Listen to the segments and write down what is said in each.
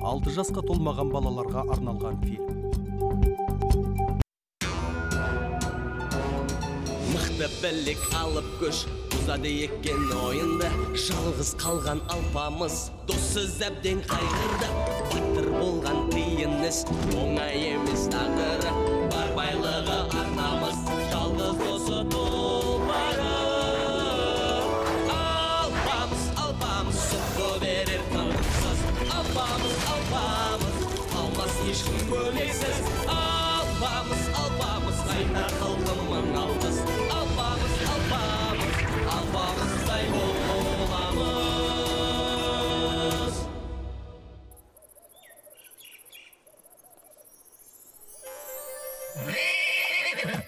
6 жасқа толмаған балаларға арналған фильм. Мықты білік алып көш, ұзады екен ойынды. Жалғыз қалған алпамыз, доссыз әбден қайғырды. Батыр болған қиын іс, оңай емес тағдыры. Бар байлығы арнамыз, жалғыз досы тұлпары. Алпамыз, сұқты берер тыңсыз. Алпамыз, алмас ешкім көмексіз. Алпамыз, қайта қылғымын алғыз. Алпамыздай боламыз.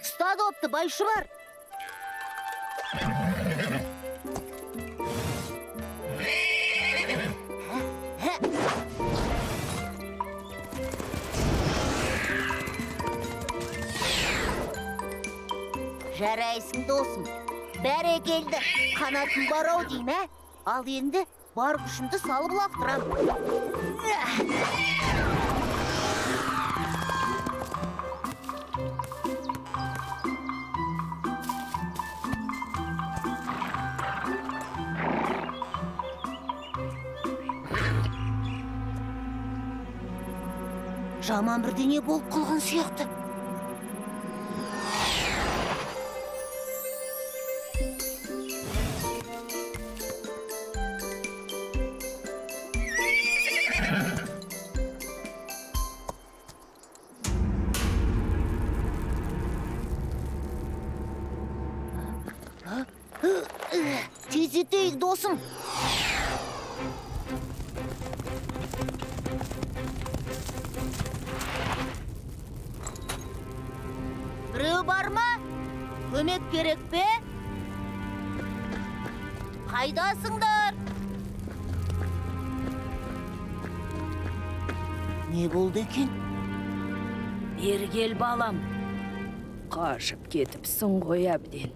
Ұстады опты, байшы бар. Жарайсың досым. Бәрекелді, қанатын барау дейм, ә? Ал енді бар күшімді салып лақтырам. Жаман бірдеңе болып қалған сияқты. Тездетейік, досым. Біреу бар ма? Көмек керек пе? Қайдасыңдар? Не болды екен? Бергел балам. Қашып кетіпсің ғой әбден.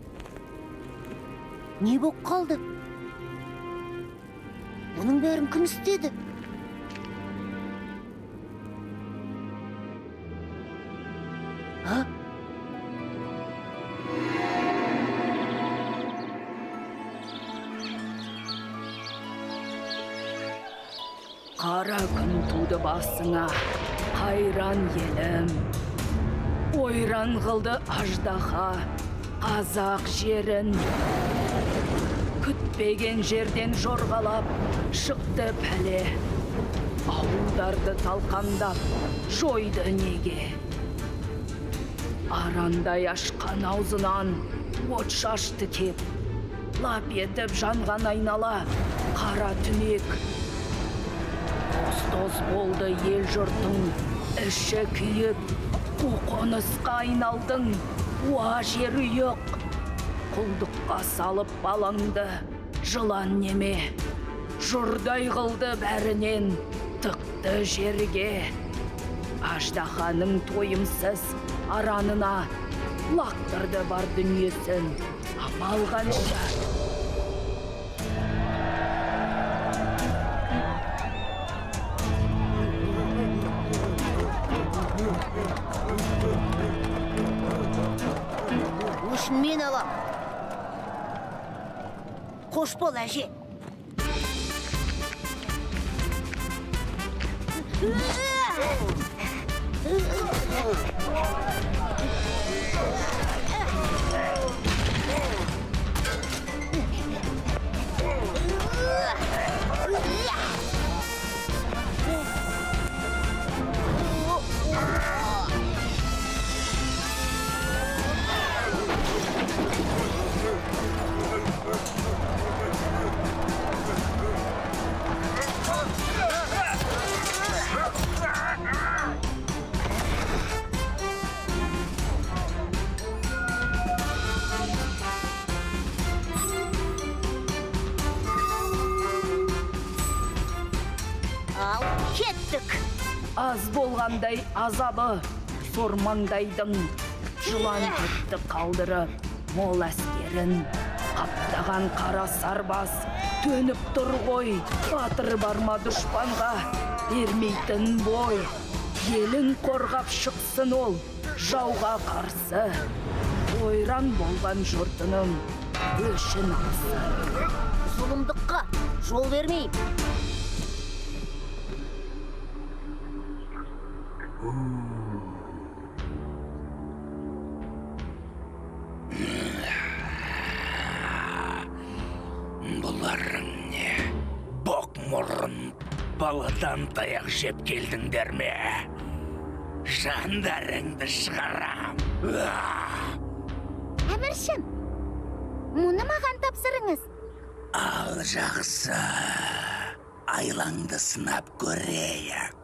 Не болып қалды? Бұның бәрін кім істеді? А? Қара күн туды басыңа, қайран елім. Ойран қылды аждаһа, қазақ жерін. Күтпеген жерден жорғалап, шықты пәле. Ауылдарды талқандап, жойды неге. Арандай ашқан аузынан от шашты кеп. Лап етіп жанған айнала, қара түнек. Тоз болды ел жұртың, іші күйіп. Қонысқа айналдың, уа жер үйік. Құлдыққа салып балаңды, жылан неме. Жұрдай қылды бәрінен, тықты жерге. Аждаһаның тойымсыз аранына, лақтырды бар дүниесін, амал қанша. Өшін мен алам. Қош бол, әже. Ал, кеттік. Аз болғандай азабы, сормаңдайдың. Жылан көтті қалдырып, мол әскерін. Қаптаған қара сарбас, төніп тұр ғой. Батыр барма дұшпанға, бермейтін бой. Елін қорғап шықсын ол, жауға қарсы. Ойран болған жұртының өшін алсын. Зұлымдыққа жол бермеймін. Бұларың не? Боқ мұрын баладан таяқ жеп келдіңдер ме? Жандарыңды шығарам. Әміршім, мұны маған тапсырыңыз. Ал жақсы, айлаңды сынап көрейік.